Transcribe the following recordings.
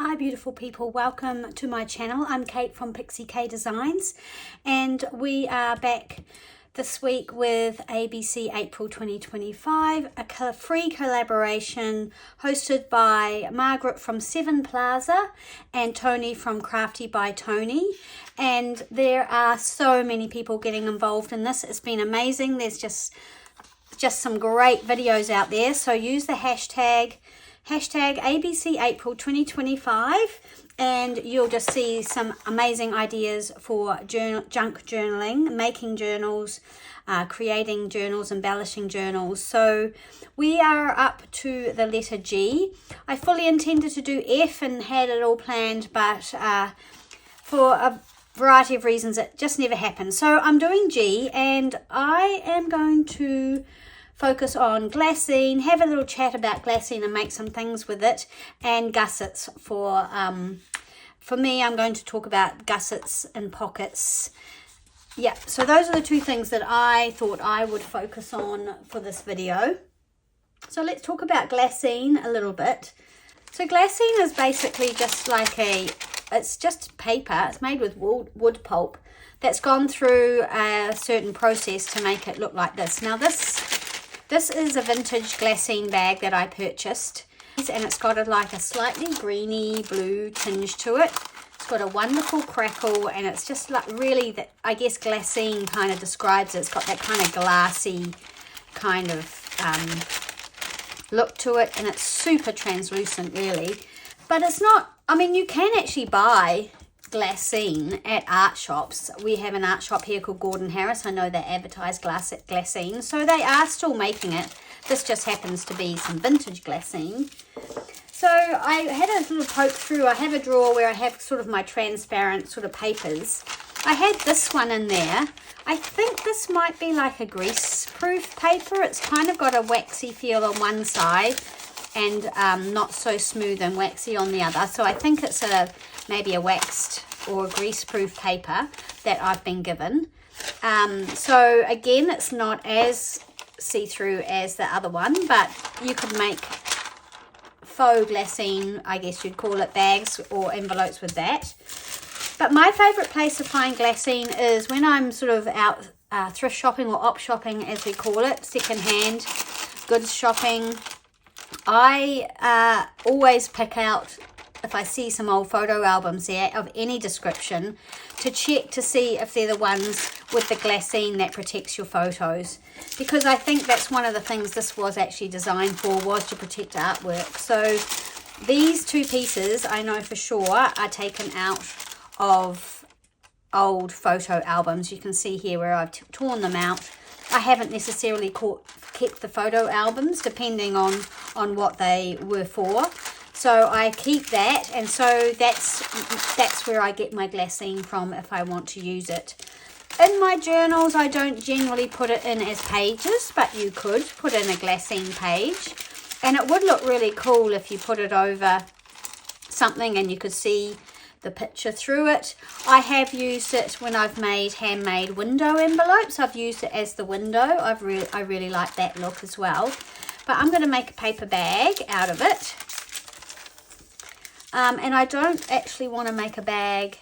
Hi beautiful people, welcome to my channel. I'm Kate from Pixie Designs and we are back this week with ABC April 2025, a free collaboration hosted by Margaret from Seven Plaza and Tony from Crafty by Tony. And there are so many people getting involved in this. It's been amazing. There's just some great videos out there, so use the hashtag ABC April 2025 and you'll just see some amazing ideas for junk journaling, making journals, creating journals, embellishing journals. So we are up to the letter G. I fully intended to do F and had it all planned, but for a variety of reasons it just never happened. So I'm doing G and I am going to focus on glassine, have a little chat about glassine and make some things with it, and gussets for me. I'm going to talk about gussets and pockets. Yeah, so those are the two things that I thought I would focus on for this video. So let's talk about glassine a little bit. So glassine is basically just like it's just paper. It's made with wood pulp that's gone through a certain process to make it look like this. Now this is a vintage glassine bag that I purchased, and it's got like a slightly greeny blue tinge to it. It's got a wonderful crackle, and it's just like really, I guess glassine kind of describes it. It's got that kind of glassy kind of look to it, and it's super translucent really. But it's not, I mean, you can actually buy glassine at art shops. We have an art shop here called Gordon Harris. I know they advertise glassine, so they are still making it. This just happens to be some vintage glassine. So I had a little poke through. I have a drawer where I have sort of my transparent sort of papers. I had this one in there. I think this might be like a grease-proof paper. It's kind of got a waxy feel on one side and not so smooth and waxy on the other. So I think it's maybe a waxed or grease-proof paper that I've been given. So again, it's not as see-through as the other one, but you could make faux glassine, I guess you'd call it, bags or envelopes with that. But my favourite place to find glassine is when I'm sort of out thrift shopping or op shopping, as we call it, second-hand goods shopping. I always pick out, if I see some old photo albums there of any description, to check to see if they're the ones with the glassine that protects your photos, because I think that's one of the things this was actually designed for, was to protect artwork. So these two pieces, I know for sure, are taken out of old photo albums. You can see here where I've torn them out. I haven't necessarily kept the photo albums, depending on what they were for. So I keep that, and so that's where I get my glassine from if I want to use it. In my journals, I don't generally put it in as pages, but you could put in a glassine page. And it would look really cool if you put it over something and you could see the picture through it. I have used it when I've made handmade window envelopes. I've used it as the window. I really like that look as well. But I'm going to make a paper bag out of it. And I don't actually want to make a bag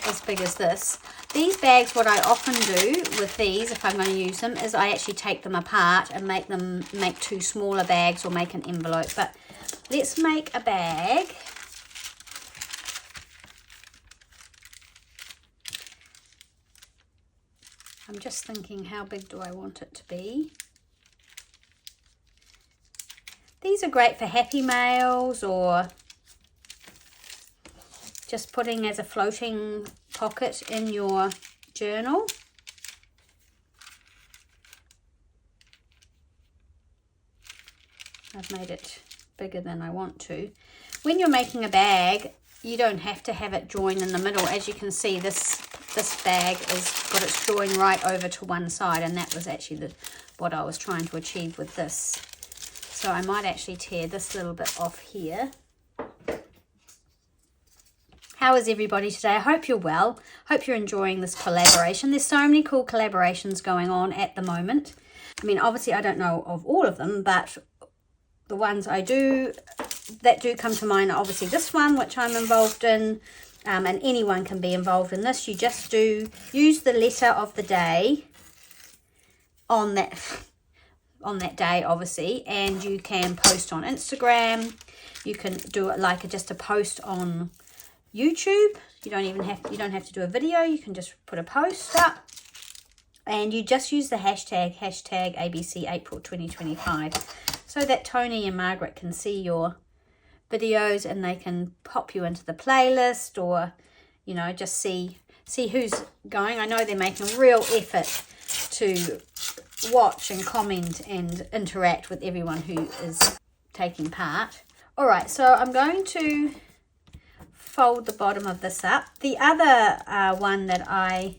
as big as this. These bags, what I often do with these, if I'm going to use them, is I actually take them apart and make two smaller bags or make an envelope. But let's make a bag. I'm just thinking, how big do I want it to be? These are great for happy mails or just putting as a floating pocket in your journal. I've made it bigger than I want to. When you're making a bag, you don't have to have it join in the middle. As you can see, this bag has got its join right over to one side, and that was actually what I was trying to achieve with this. So I might actually tear this little bit off here. How is everybody today? I hope you're well. Hope you're enjoying this collaboration. There's so many cool collaborations going on at the moment. I mean, obviously I don't know of all of them, but the ones I do that do come to mind are obviously this one, which I'm involved in, and anyone can be involved in this. You just do use the letter of the day on that day, obviously, and you can post on Instagram. You can do it like just a post on YouTube. You don't have to do a video. You can just put a post up, and you just use the hashtag ABC April 2025, so that Tony and Margaret can see your videos and they can pop you into the playlist, or you know, just see who's going. I know they're making a real effort to watch and comment and interact with everyone who is taking part. All right, so I'm going to fold the bottom of this up. The other one that I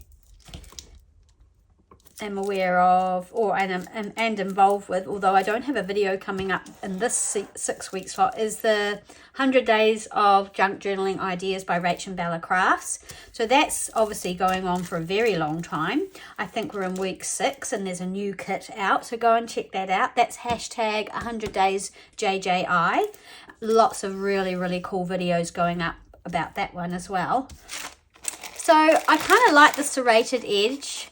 am aware of and involved with, although I don't have a video coming up in this 6 week slot, is the 100 Days of Junk Journaling Ideas by Rach and Bella Crafts. So that's obviously going on for a very long time. I think we're in week 6 and there's a new kit out, so go and check that out. That's hashtag 100 Days JJI. Lots of really, really cool videos going up about that one as well. So I kind of like the serrated edge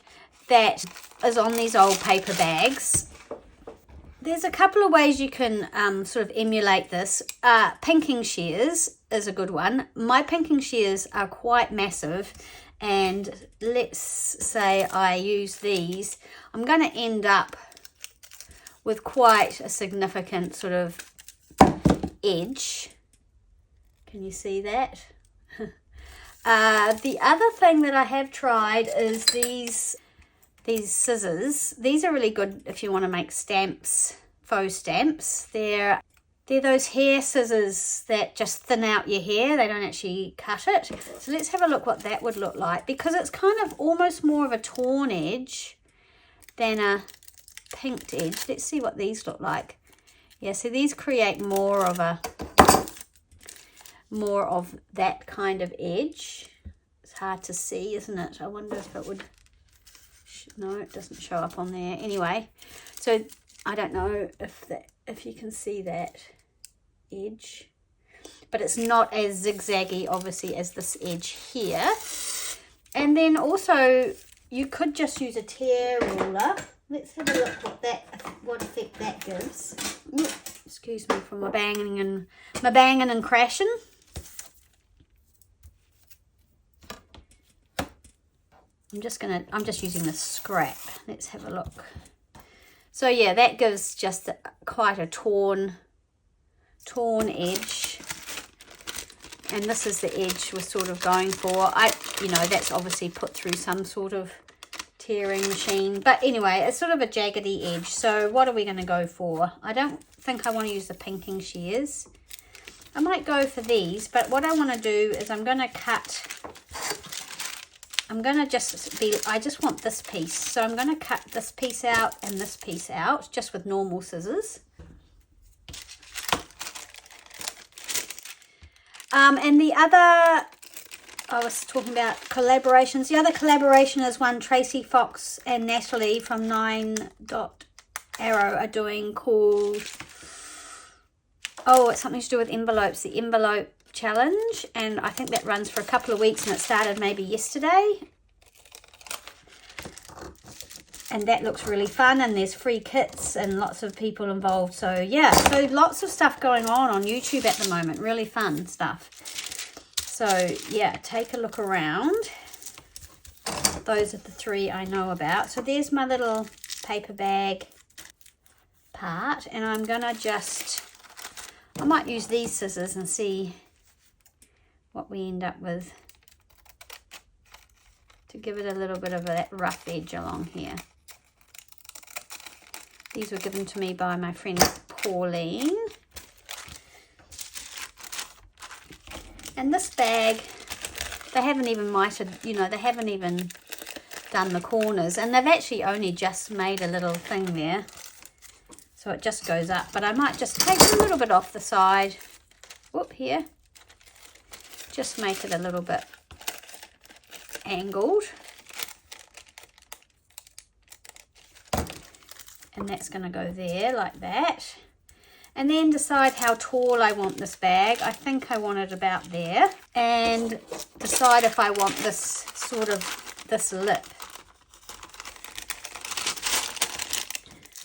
that is on these old paper bags. There's a couple of ways you can sort of emulate this. Pinking shears is a good one. My pinking shears are quite massive, and let's say I use these, I'm going to end up with quite a significant sort of edge. Can you see that? The other thing that I have tried is these scissors. These are really good if you want to make stamps, faux stamps. They're those hair scissors that just thin out your hair. They don't actually cut it. So let's have a look what that would look like, because it's kind of almost more of a torn edge than a pinked edge. Let's see what these look like. Yeah, so these create more of that kind of edge. It's hard to see, isn't it? I wonder if it would... No, it doesn't show up on there. Anyway, so I don't know if you can see that edge, but it's not as zigzaggy, obviously, as this edge here. And then also, you could just use a tear ruler. Let's have a look what effect that gives. Ooh, excuse me for my banging and crashing. I'm just using the scrap. Let's have a look. So yeah, that gives just quite a torn edge. And this is the edge we're sort of going for. That's obviously put through some sort of tearing machine. But anyway, it's sort of a jaggedy edge. So what are we going to go for? I don't think I want to use the pinking shears. I might go for these, but what I want to do is I'm going to I just want this piece. So I'm going to cut this piece out and this piece out just with normal scissors. And the other, I was talking about collaborations. The other collaboration is one Tracy Fox and Natalie from 9.arrow are doing called, it's something to do with envelopes, the envelope challenge, and I think that runs for a couple of weeks, and it started maybe yesterday, and that looks really fun, and there's free kits and lots of people involved. So yeah, so lots of stuff going on YouTube at the moment, really fun stuff. So yeah, take a look around. Those are the 3 I know about. So there's my little paper bag part, and I'm gonna I might use these scissors and see what we end up with to give it a little bit of that rough edge along here. These were given to me by my friend Pauline. And this bag, they haven't even mited, they haven't even done the corners, and they've actually only just made a little thing there. So it just goes up, but I might just take a little bit off the side. Whoop, here. Just make it a little bit angled. And that's going to go there like that. And then decide how tall I want this bag. I think I want it about there. And decide if I want this sort of, this lip.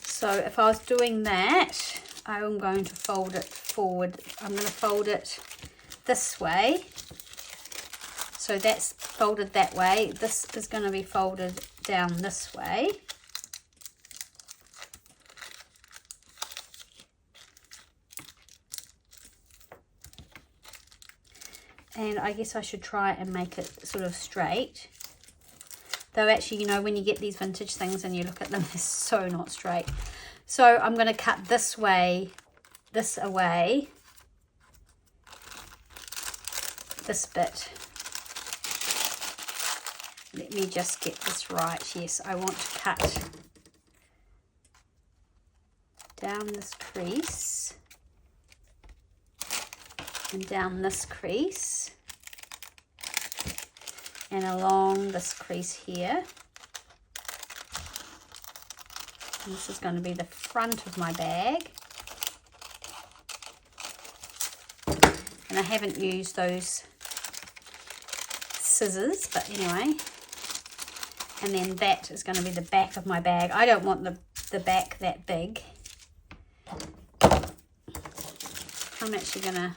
So if I was doing that, I'm going to fold it forward. I'm going to fold it this way. So that's folded that way. This is going to be folded down this way. And I guess I should try and make it sort of straight. Though actually, you know, when you get these vintage things and you look at them, they're so not straight. So I'm going to cut this way, this away, this bit. Let me just get this right. Yes, I want to cut down this crease and down this crease and along this crease here. And this is going to be the front of my bag. And I haven't used those scissors, but anyway. And then that is going to be the back of my bag. I don't want the back that big. I'm actually going to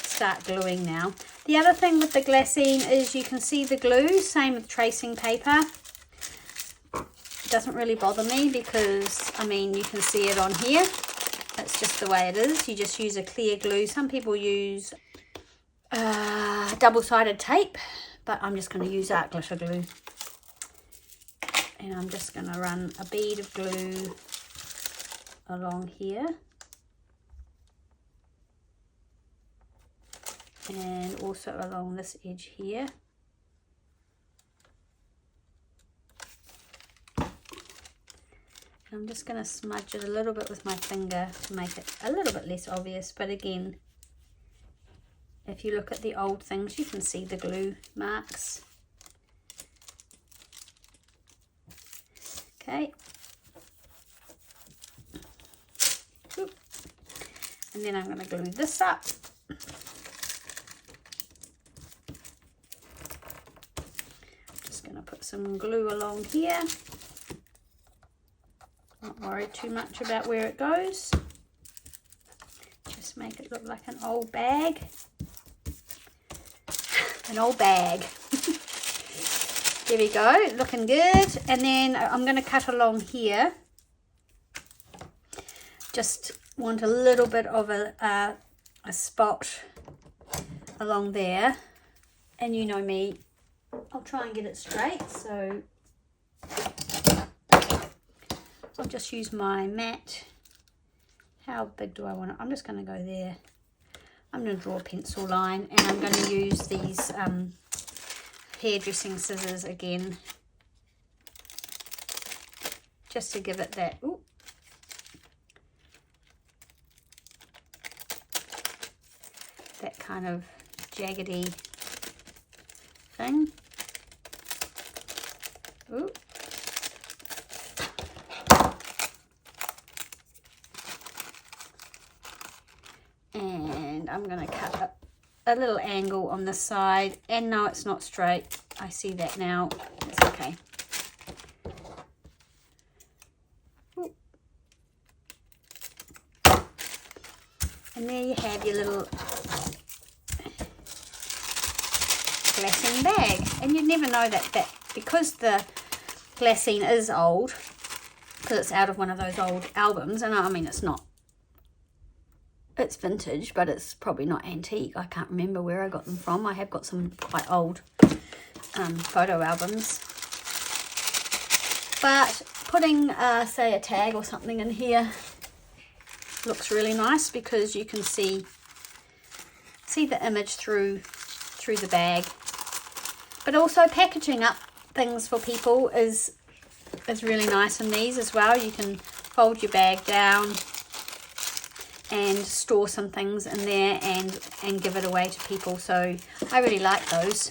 start gluing now. The other thing with the glassine is you can see the glue, same with tracing paper. It doesn't really bother me because, I mean, you can see it on here. That's just the way it is. You just use a clear glue. Some people use double-sided tape, but I'm just going to use art glitter glue. And I'm just going to run a bead of glue along here. And also along this edge here. I'm just going to smudge it a little bit with my finger to make it a little bit less obvious. But again, if you look at the old things, you can see the glue marks. Okay. Oop. And then I'm going to glue this up. Just going to put some glue along here. Not worry too much about where it goes. Just make it look like an old bag. An old bag. There we go, looking good. And then I'm going to cut along here. Just want a little bit of a spot along there. And you know me, I'll try and get it straight. So I'll just use my mat. How big do I want it? I'm just going to go there. I'm going to draw a pencil line and I'm going to use these hairdressing scissors again. Just to give it that, ooh, that kind of jaggedy thing. Ooh. And I'm going to cut a little angle on this side. And no, it's not straight. I see that now. It's okay. Ooh. And there you have your little glassine bag. And you'd never know that because the glassine is old, because it's out of one of those old albums. And I mean, it's not. It's vintage, but it's probably not antique. I can't remember where I got them from. I have got some quite old photo albums. But putting, say, a tag or something in here looks really nice because you can see the image through the bag. But also packaging up things for people is really nice in these as well. You can fold your bag down and store some things in there and give it away to people. So I really like those.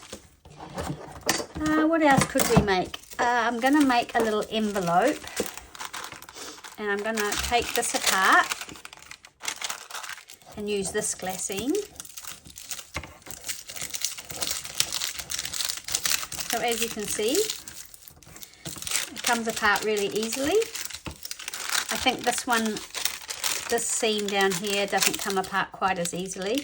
What else could we make? I'm going to make a little envelope. And I'm going to take this apart. and use this glassine. So as you can see, it comes apart really easily. I think this one, this seam down here doesn't come apart quite as easily.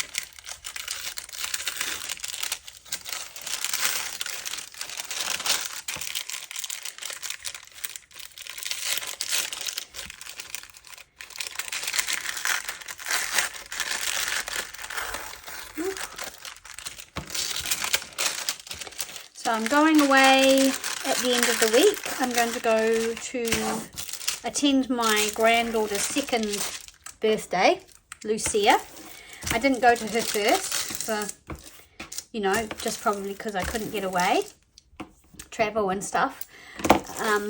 So I'm going away at the end of the week. I'm going to go to attend my granddaughter's second birthday, Lucia. I didn't go to her first for, you know, just probably because I couldn't get away, travel and stuff.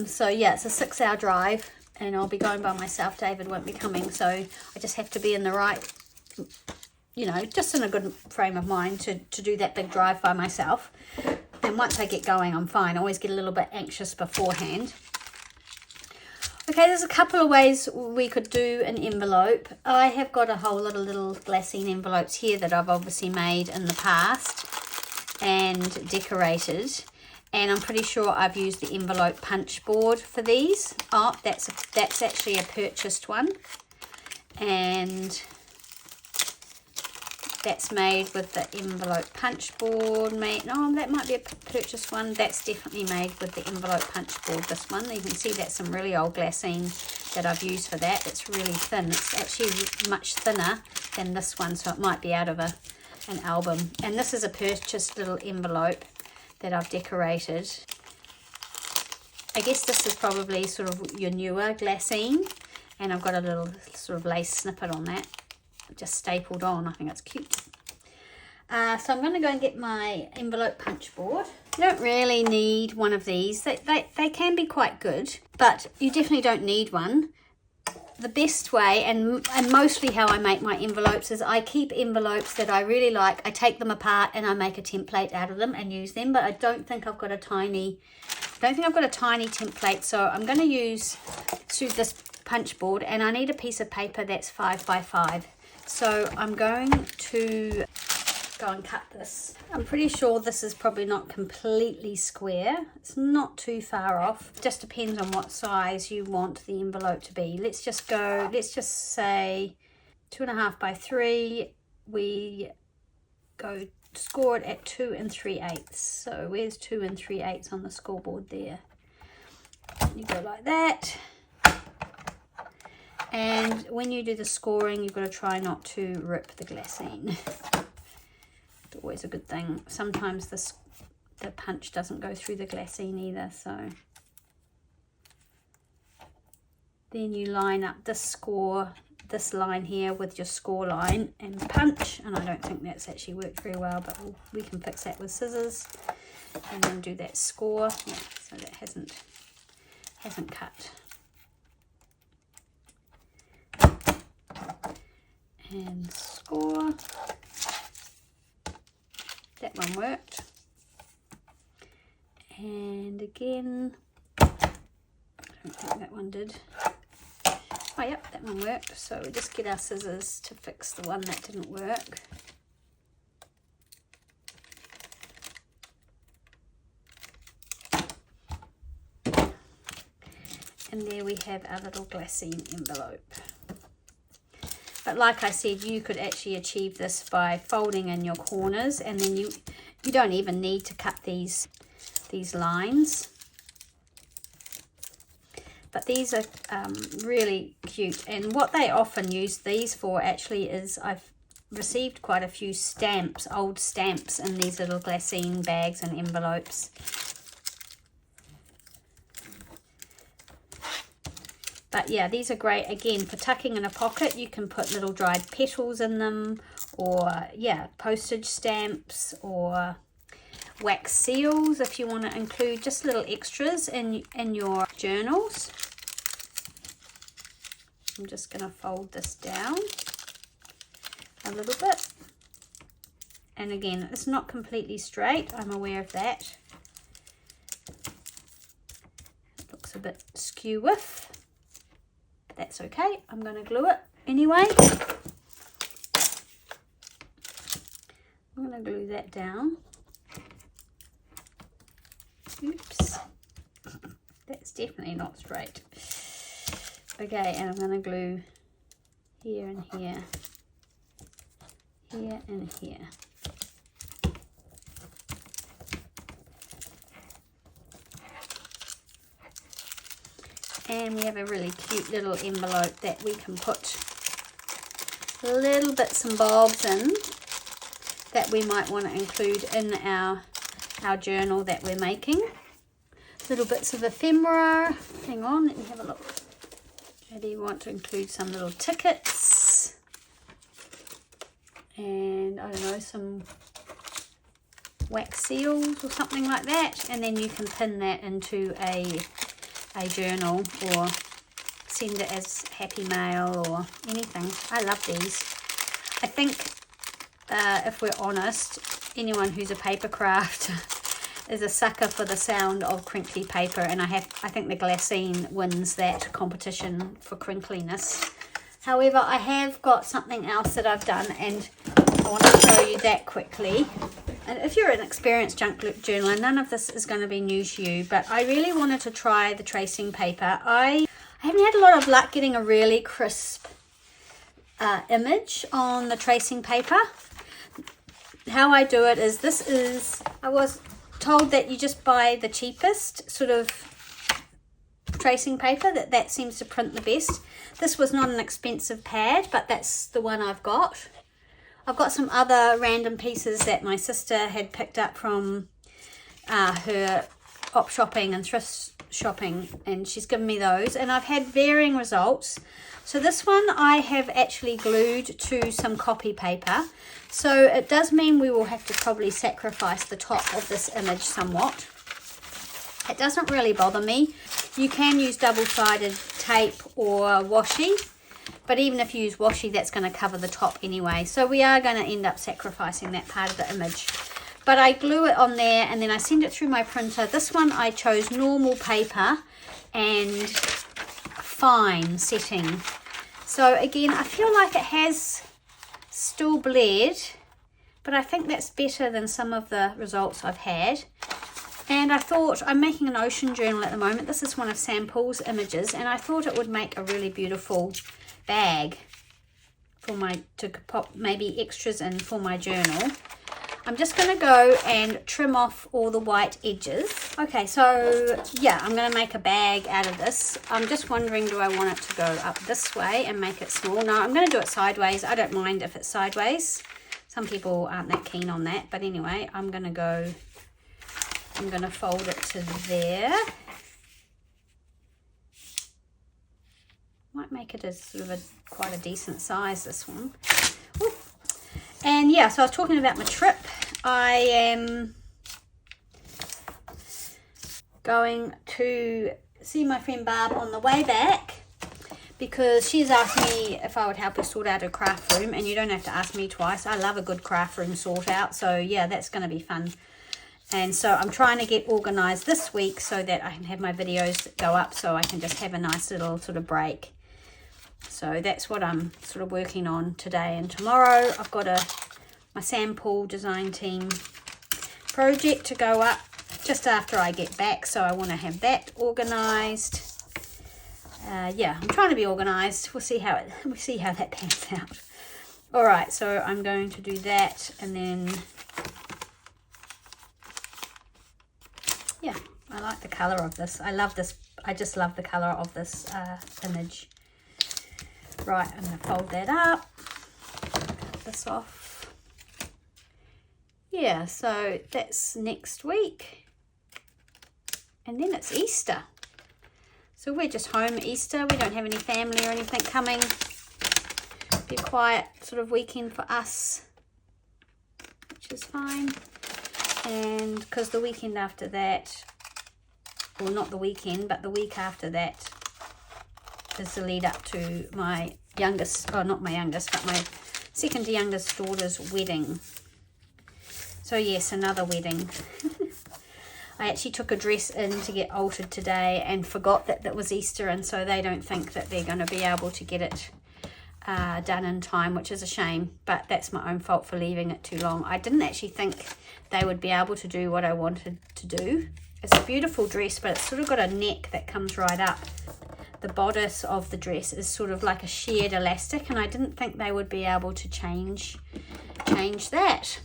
So yeah, it's a 6-hour drive and I'll be going by myself. David won't be coming, so I just have to be in the right, you know, just in a good frame of mind to do that big drive by myself. And once I get going, I'm fine. I always get a little bit anxious beforehand. Okay, there's a couple of ways we could do an envelope. I have got a whole lot of little glassine envelopes here that I've obviously made in the past and decorated. And I'm pretty sure I've used the envelope punch board for these. Oh, that's actually a purchased one. And that's made with the envelope punch board. No, that might be a purchased one. That's definitely made with the envelope punch board, this one. You can see that's some really old glassine that I've used for that. It's really thin. It's actually much thinner than this one, so it might be out of an album. And this is a purchased little envelope that I've decorated. I guess this is probably sort of your newer glassine, and I've got a little sort of lace snippet on that, just stapled on. I think that's cute. So I'm going to go and get my envelope punch board. You don't really need one of these. They can be quite good, but you definitely don't need one. The best way, and mostly how I make my envelopes, is I keep envelopes that I really like. I take them apart and I make a template out of them and use them, but I don't think I've got a tiny template, so I'm going to use this punch board, and I need a piece of paper that's 5 by 5. So I'm going to go and cut this. I'm pretty sure this is probably not completely square. It's not too far off. It just depends on what size you want the envelope to be. Let's just say 2.5 by 3. We go score it at 2 3/8. So where's 2 3/8 on the scoreboard there? You go like that. And when you do the scoring, you've got to try not to rip the glassine. It's always a good thing. Sometimes the punch doesn't go through the glassine either, so. Then you line up this line here with your score line and punch. And I don't think that's actually worked very well, but we can fix that with scissors. And then do that score. Yeah, so that hasn't cut. And score. That one worked. And again, I don't think that one did. Oh yep, that one worked. So we just get our scissors to fix the one that didn't work. And there we have our little glassine envelope. But like I said, you could actually achieve this by folding in your corners, and then you don't even need to cut these lines. But these are really cute, and what they often use these for actually is, I've received quite a few stamps, old stamps, in these little glassine bags and envelopes. But yeah, these are great, again, for tucking in a pocket. You can put little dried petals in them, or yeah, postage stamps, or wax seals if you want to include just little extras in your journals. I'm just going to fold this down a little bit. And again, it's not completely straight, I'm aware of that. It looks a bit skew-with. That's okay, I'm going to glue it anyway. going to glue that down. Oops. That's definitely not straight. Okay, and I'm going to glue here and here. Here and here. And we have a really cute little envelope that we can put little bits and bobs in that we might want to include in our journal that we're making. Little bits of ephemera. Hang on, let me have a look. Maybe you want to include some little tickets. And I don't know, some wax seals or something like that. And then you can pin that into a journal or send it as happy mail or anything. I love these. I think if we're honest, anyone who's a paper crafter is a sucker for the sound of crinkly paper, and I think the Glassine wins that competition for crinkliness. However, I have got something else that I've done, and I want to show you that quickly. And if you're an experienced junk journaler, none of this is going to be new to you, but I really wanted to try the tracing paper. I haven't had a lot of luck getting a really crisp image on the tracing paper. How I do it is I was told that you just buy the cheapest sort of tracing paper, that seems to print the best. This was not an expensive pad, but that's the one I've got. I've got some other random pieces that my sister had picked up from her op shopping and thrift shopping, and she's given me those, and I've had varying results. So this one I have actually glued to some copy paper, so it does mean we will have to probably sacrifice the top of this image somewhat. It doesn't really bother me. You can use double-sided tape or washi, but even if you use washi, that's going to cover the top anyway. So we are going to end up sacrificing that part of the image. But I glue it on there and then I send it through my printer. This one I chose normal paper and fine setting. So again, I feel like it has still bled, but I think that's better than some of the results I've had. And I thought, I'm making an ocean journal at the moment. This is one of Sam Paul's images, and I thought it would make a really beautiful bag for to pop maybe extras in for my journal. I'm just going to go and trim off all the white edges. Okay, so yeah, I'm going to make a bag out of this. I'm just wondering, do I want it to go up this way and make it small? No, I'm going to do it sideways. I don't mind if it's sideways. Some people aren't that keen on that, but anyway, I'm going to fold it to there. Might make it as sort of quite a decent size, this one. Ooh. And yeah, so I was talking about my trip. I am going to see my friend Barb on the way back because she's asked me if I would help her sort out her craft room, and you don't have to ask me twice. I love a good craft room sort out, so yeah, that's going to be fun. And so I'm trying to get organised this week so that I can have my videos go up, so I can just have a nice little sort of break. So that's what I'm sort of working on today and tomorrow. I've got my Sam Paul design team project to go up just after I get back, so I want to have that organised. Yeah, I'm trying to be organised. We'll see how that pans out. All right, so I'm going to do that, and then yeah, I like the colour of this. I love this. I just love the colour of this image. Right, I'm going to fold that up, cut this off. Yeah, so that's next week. And then it's Easter. So we're just home Easter. We don't have any family or anything coming. Be a quiet sort of weekend for us, which is fine. And because the weekend after that, well, not the weekend, but the week after that is the lead up to my youngest, oh, not my youngest, but my second to youngest daughter's wedding. So yes, another wedding. I actually took a dress in to get altered today and forgot that that was Easter, and so they don't think that they're going to be able to get it done in time, which is a shame, but that's my own fault for leaving it too long. I didn't actually think they would be able to do what I wanted to do. It's a beautiful dress, but it's sort of got a neck that comes right up. The bodice of the dress is sort of like a sheared elastic, and I didn't think they would be able to change that.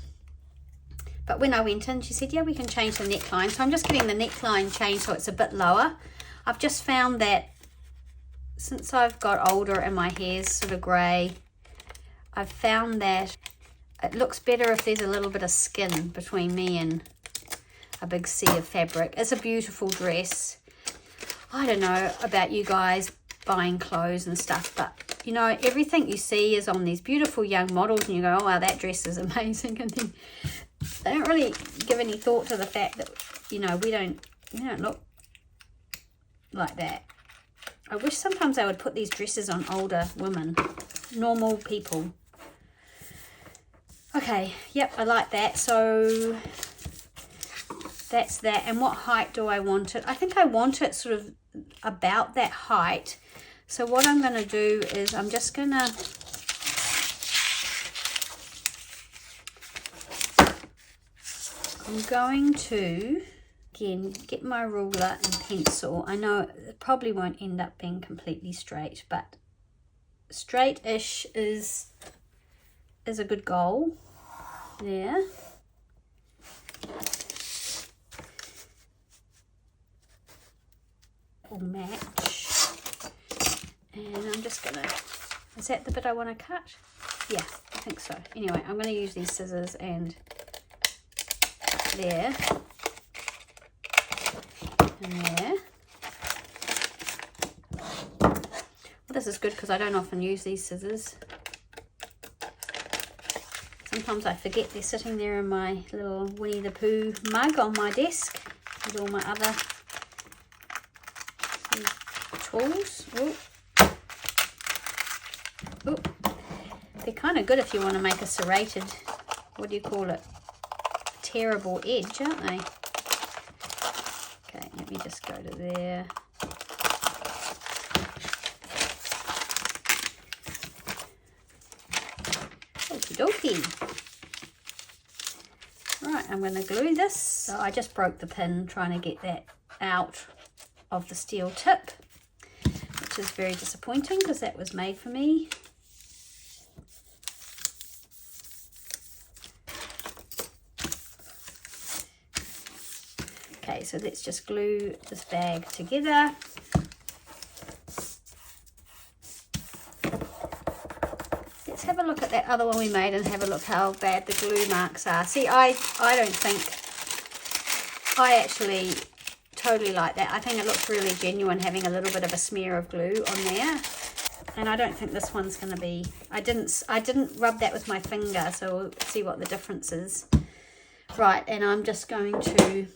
But when I went in, she said, yeah, we can change the neckline. So I'm just getting the neckline changed so it's a bit lower. I've just found that since I've got older and my hair's sort of grey, I've found that it looks better if there's a little bit of skin between me and a big sea of fabric. It's a beautiful dress. I don't know about you guys buying clothes and stuff, but you know, everything you see is on these beautiful young models and you go, oh wow, that dress is amazing, and then they don't really give any thought to the fact that, you know, we don't look like that. I wish sometimes they would put these dresses on older women, normal people. Okay, yep, I like that. So that's that. And what height do I want it? I think I want it sort of about that height. So what I'm going to do is I'm just going to again get my ruler and pencil. I know it probably won't end up being completely straight, but straight-ish is a good goal. There. Will match. And I'm just gonna, is that the bit I want to cut? Yeah, I think so. Anyway, I'm going to use these scissors and there and there. Well, this is good because I don't often use these scissors. Sometimes I forget they're sitting there in my little Winnie the Pooh mug on my desk with all my other tools. Ooh. Ooh. They're kind of good if you want to make a serrated, what do you call it, tearable edge, aren't they? Okay, let me just go to there. Okie dokie. Right, I'm going to glue this. So I just broke the pin trying to get that out of the steel tip, which is very disappointing because that was made for me. Okay, so let's just glue this bag together. Let's have a look at that other one we made and have a look how bad the glue marks are. See, I don't think, I actually totally like that. I think it looks really genuine having a little bit of a smear of glue on there. And I don't think this one's going to be, I didn't rub that with my finger, so we'll see what the difference is. Right, and I'm just going to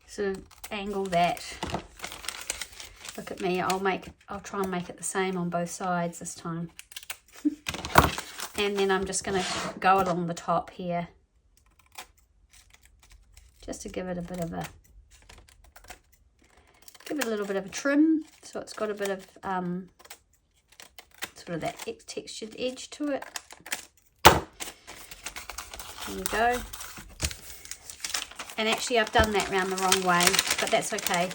sort of angle that. Look at me, I'll try and make it the same on both sides this time. And then I'm just going to go along the top here, just to give it a bit of a, little bit of a trim, so it's got a bit of sort of that textured edge to it. There you go. And actually I've done that round the wrong way, but that's okay.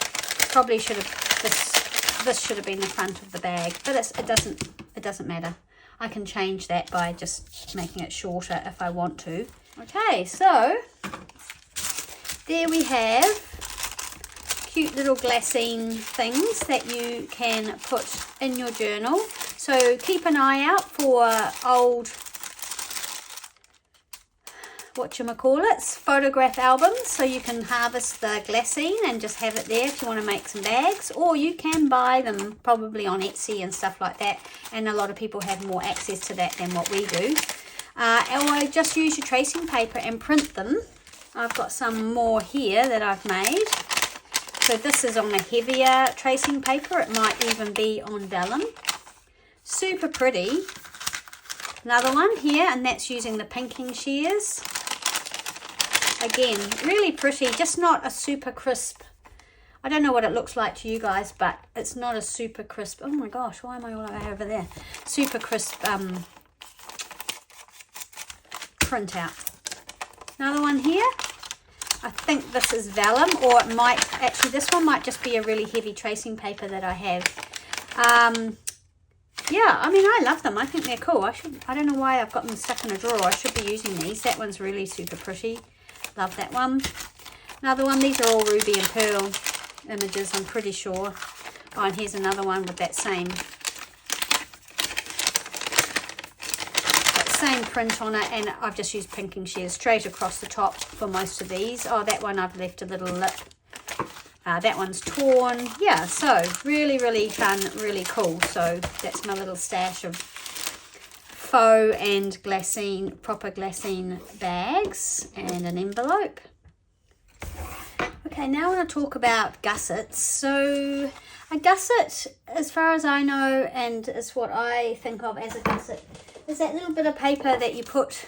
Probably should have, this should have been the front of the bag, but it doesn't matter. I can change that by just making it shorter if I want to. Okay, so there we have cute little glassine things that you can put in your journal. So keep an eye out for old, photograph albums, so you can harvest the glassine and just have it there if you want to make some bags, or you can buy them probably on Etsy and stuff like that, and a lot of people have more access to that than what we do. Or just use your tracing paper and print them. I've got some more here that I've made. So this is on a heavier tracing paper, it might even be on vellum. Super pretty. Another one here, and that's using the pinking shears. Again, really pretty, just not a super crisp. I don't know what it looks like to you guys, but it's not a super crisp. Oh my gosh, why am I all the way over there? Super crisp printout. Another one here. I think this is vellum, or it might, actually this one might just be a really heavy tracing paper that I have. Yeah, I mean, I love them. I think they're cool. I don't know why I've got them stuck in a drawer. I should be using these. That one's really super pretty. Love that one. Another one. These are all ruby and pearl images, I'm pretty sure. Oh, and here's another one with that same print on it, and I've just used pinking shears straight across the top for most of these. Oh, that one I've left a little lip. That one's torn. Yeah, so really, really fun, really cool. So that's my little stash of faux and glassine, proper glassine bags and an envelope. Okay, now I want to talk about gussets. So a gusset, as far as I know, and is what I think of as a gusset, is that little bit of paper that you put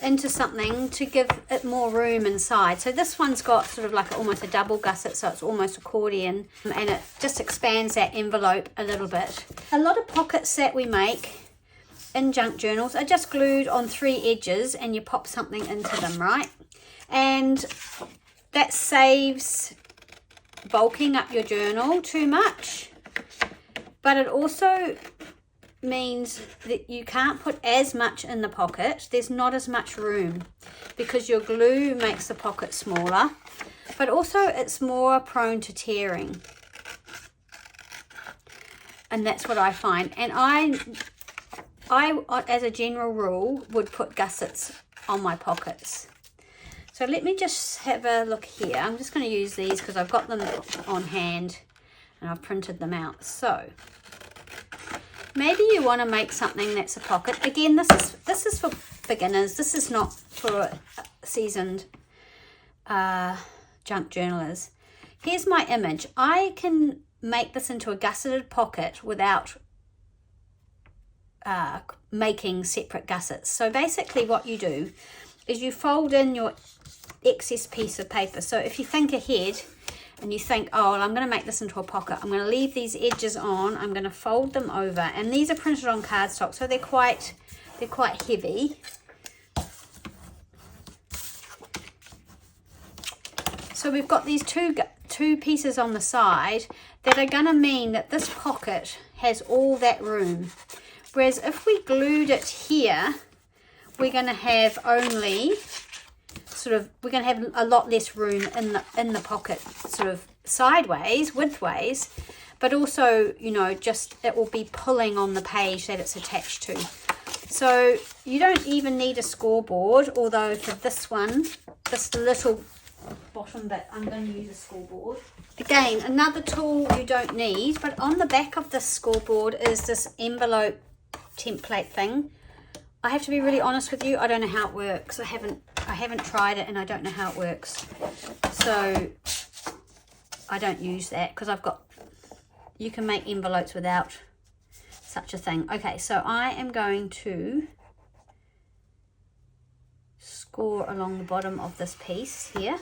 into something to give it more room inside. So this one's got sort of like almost a double gusset, so it's almost accordion, and it just expands that envelope a little bit. A lot of pockets that we make in junk journals are just glued on 3 edges, and you pop something into them, right? And that saves bulking up your journal too much, but it also means that you can't put as much in the pocket. There's not as much room because your glue makes the pocket smaller, but also it's more prone to tearing, and that's what I find. And I as a general rule would put gussets on my pockets. So let me just have a look here. I'm just going to use these because I've got them on hand and I've printed them out. So maybe you want to make something that's a pocket. Again, this is for beginners. This is not for seasoned junk journalers. Here's my image. I can make this into a gusseted pocket without making separate gussets. So basically what you do is you fold in your excess piece of paper. So if you think ahead and you think, oh, well, I'm going to make this into a pocket, I'm going to leave these edges on, I'm going to fold them over, and these are printed on cardstock, so they're quite heavy. So we've got these two pieces on the side that are going to mean that this pocket has all that room, whereas if we glued it here, we're going to have only we're going to have a lot less room in the pocket, sort of sideways, widthways, but also, you know, just it will be pulling on the page that it's attached to. So you don't even need a scoreboard, although for this one, this little bottom bit, I'm going to use a scoreboard. Again, another tool you don't need, but on the back of this scoreboard is this envelope template thing. I have to be really honest with you, I don't know how it works. I haven't tried it and I don't know how it works. So I don't use that because you can make envelopes without such a thing. Okay, so I am going to score along the bottom of this piece here,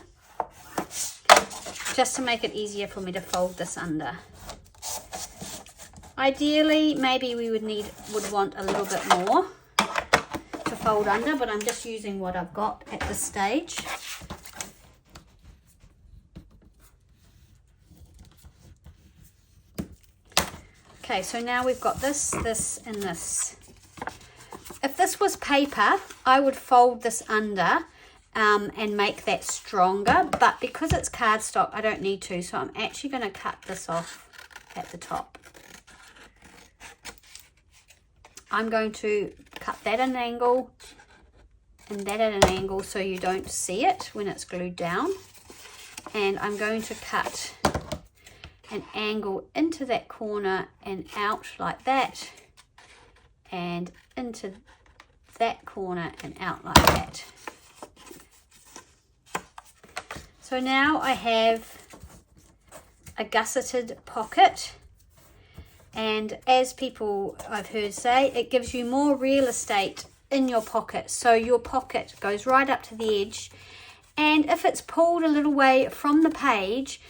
just to make it easier for me to fold this under. Ideally, maybe we would want a little bit more to fold under, but I'm just using what I've got at this stage. Okay, so now we've got this, and this. If this was paper, I would fold this under and make that stronger, but because it's cardstock, I don't need to, so I'm actually going to cut this off at the top. I'm going to cut that at an angle and that at an angle so you don't see it when it's glued down. And I'm going to cut an angle into that corner and out like that, and into that corner and out like that. So now I have a gusseted pocket. And as people I've heard say, it gives you more real estate in your pocket. So your pocket goes right up to the edge. And if it's pulled a little way from the page,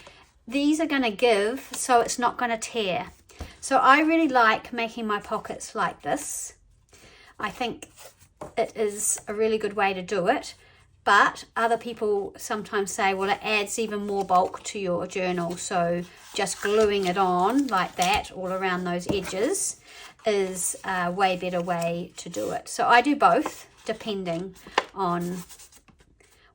these are going to give, so it's not going to tear. So I really like making my pockets like this. I think it is a really good way to do it, but other people sometimes say, well, it adds even more bulk to your journal, so just gluing it on like that all around those edges is a way better way to do it. So I do both depending on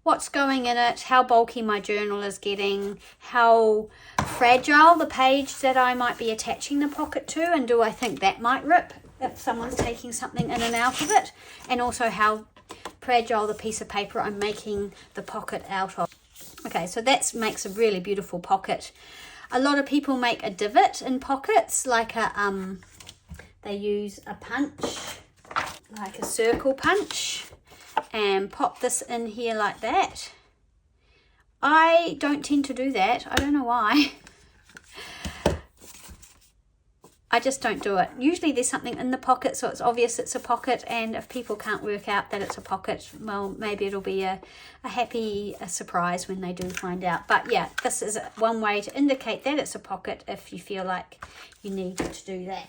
what's going in it, how bulky my journal is getting, how fragile the page that I might be attaching the pocket to, and do I think that might rip if someone's taking something in and out of it, and also how fragile the piece of paper I'm making the pocket out of. Okay, so that makes a really beautiful pocket. A lot of people make a divot in pockets, like a they use a punch, like a circle punch, and pop this in here like that. I don't tend to do that. I don't know why. I just don't do it. Usually there's something in the pocket, so it's obvious it's a pocket, and if people can't work out that it's a pocket, well, maybe it'll be a happy surprise when they do find out. But yeah, this is one way to indicate that it's a pocket if you feel like you need to do that.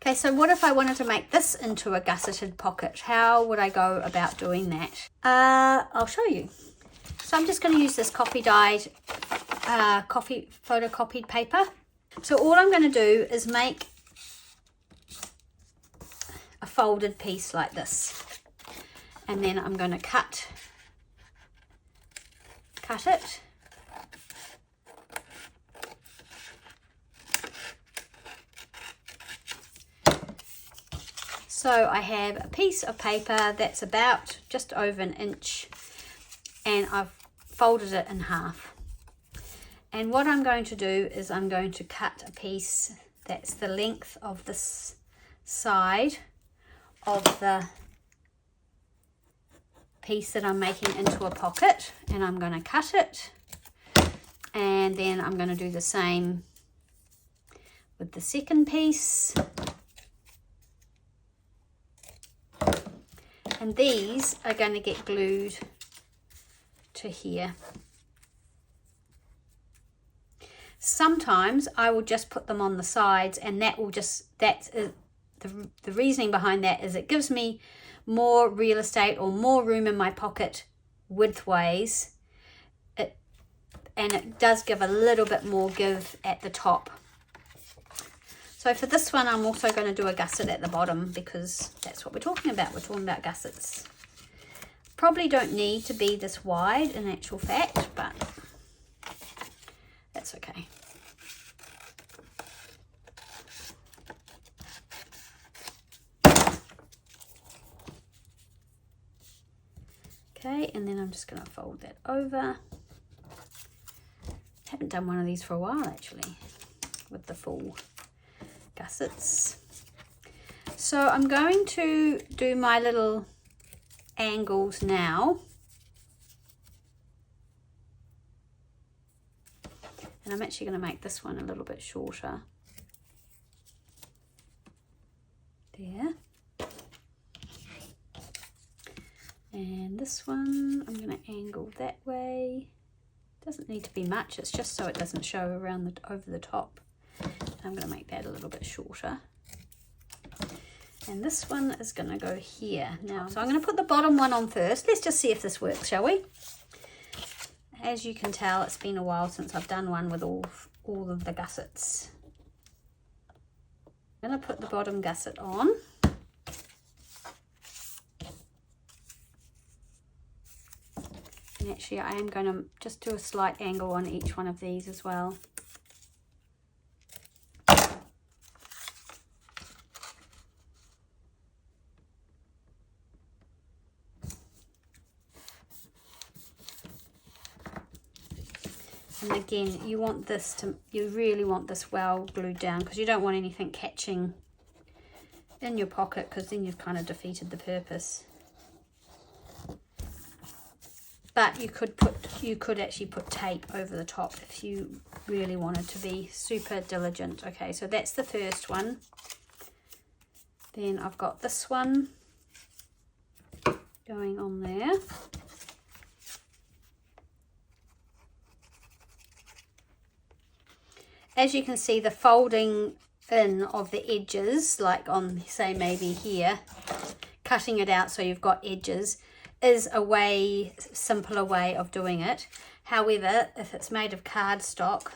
Okay, so what if I wanted to make this into a gusseted pocket? How would I go about doing that? I'll show you. So I'm just going to use this coffee dyed, photocopied paper. So all I'm going to do is make a folded piece like this. And then I'm going to cut it. So I have a piece of paper that's about just over an inch, and I've folded it in half. And what I'm going to do is I'm going to cut a piece that's the length of this side of the piece that I'm making into a pocket, and I'm going to cut it, and then I'm going to do the same with the second piece. And these are going to get glued to here. Sometimes I will just put them on the sides, and that will just, the reasoning behind that is it gives me more real estate or more room in my pocket widthways, and it does give a little bit more give at the top. So for this one, I'm also going to do a gusset at the bottom, because that's what we're talking about. We're talking about gussets. Probably don't need to be this wide in actual fact, but that's okay. Okay, and then I'm just going to fold that over. Haven't done one of these for a while actually, with the full gussets. So I'm going to do my little angles now, and I'm actually going to make this one a little bit shorter there, and this one I'm going to angle that way. Doesn't need to be much, it's just so it doesn't show around over the top. I'm going to make that a little bit shorter. And this one is going to go here now. So I'm going to put the bottom one on first. Let's just see if this works, shall we? As you can tell, it's been a while since I've done one with all of the gussets. I'm going to put the bottom gusset on. And actually I am going to just do a slight angle on each one of these as well. And again, you really want this well glued down, because you don't want anything catching in your pocket, because then you've kind of defeated the purpose. But you could actually put tape over the top if you really wanted to be super diligent. Okay, so that's the first one. Then I've got this one going on there. as you can see, the folding in of the edges, like on, say, maybe here, cutting it out so you've got edges, is a simpler way of doing it. However, if it's made of cardstock,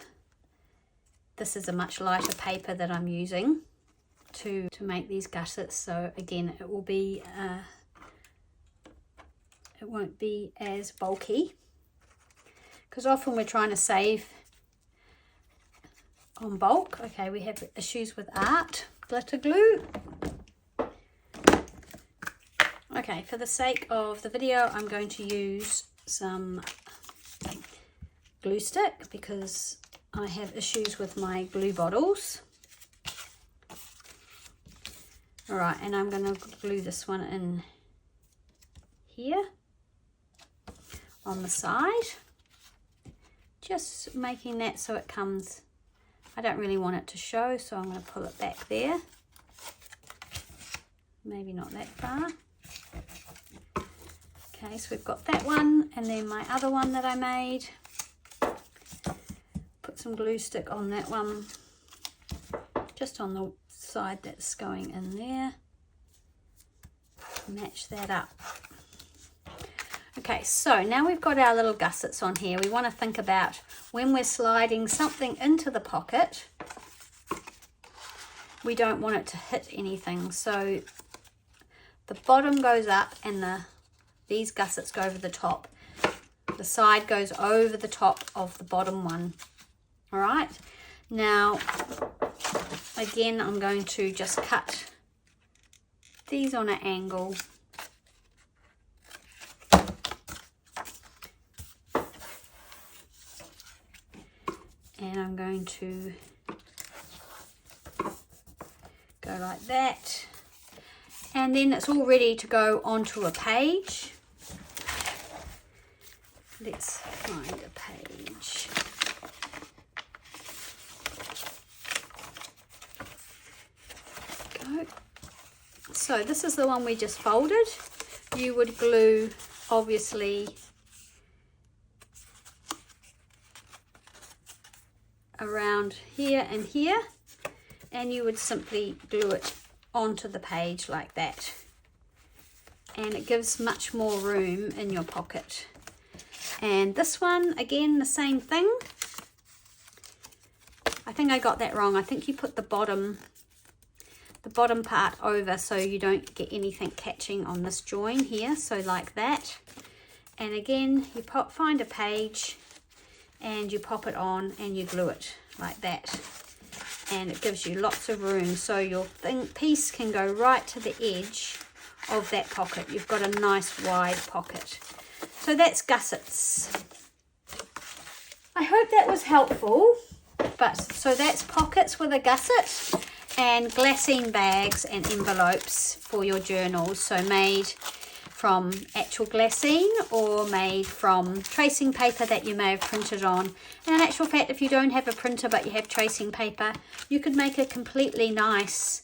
this is a much lighter paper that I'm using to make these gussets. So again, it won't be as bulky, because often we're trying to save on bulk. Okay, we have issues with art glitter glue. Okay, for the sake of the video, I'm going to use some glue stick because I have issues with my glue bottles. All right, and I'm going to glue this one in here on the side, just making that so it comes, I don't really want it to show, so I'm going to pull it back there, maybe not that far. Okay, so we've got that one, and then my other one that I made. Put some glue stick on that one, just on the side that's going in there. Match that up. Okay, so now we've got our little gussets on here. We want to think about when we're sliding something into the pocket, we don't want it to hit anything. So the bottom goes up and these gussets go over the top. The side goes over the top of the bottom one. All right. Now, again, I'm going to just cut these on an angle. And I'm going to go like that. And then it's all ready to go onto a page. Let's find a page. Go. So this is the one we just folded. You would glue, obviously, around here and here, and you would simply glue it onto the page like that, and it gives much more room in your pocket. And this one, again, the same thing. I think I got that wrong. I think you put the bottom part over so you don't get anything catching on this join here, so like that. And again, you find a page and you pop it on and you glue it like that, and it gives you lots of room, so your piece can go right to the edge of that pocket. You've got a nice wide pocket. So that's gussets. I hope that was helpful. So that's pockets with a gusset, and glassine bags and envelopes for your journals, so made from actual glassine or made from tracing paper that you may have printed on. And in actual fact, if you don't have a printer but you have tracing paper, you could make a completely nice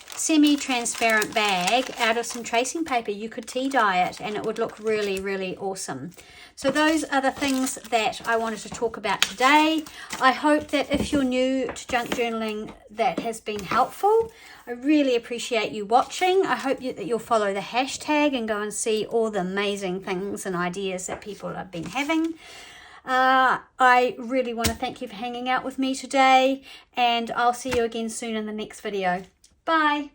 semi-transparent bag out of some tracing paper. You could tea dye it and it would look really, really awesome. So those are the things that I wanted to talk about today. I hope that if you're new to junk journaling, that has been helpful. I really appreciate you watching. I hope that you'll follow the hashtag and go and see all the amazing things and ideas that people have been having. I really want to thank you for hanging out with me today, and I'll see you again soon in the next video. Bye.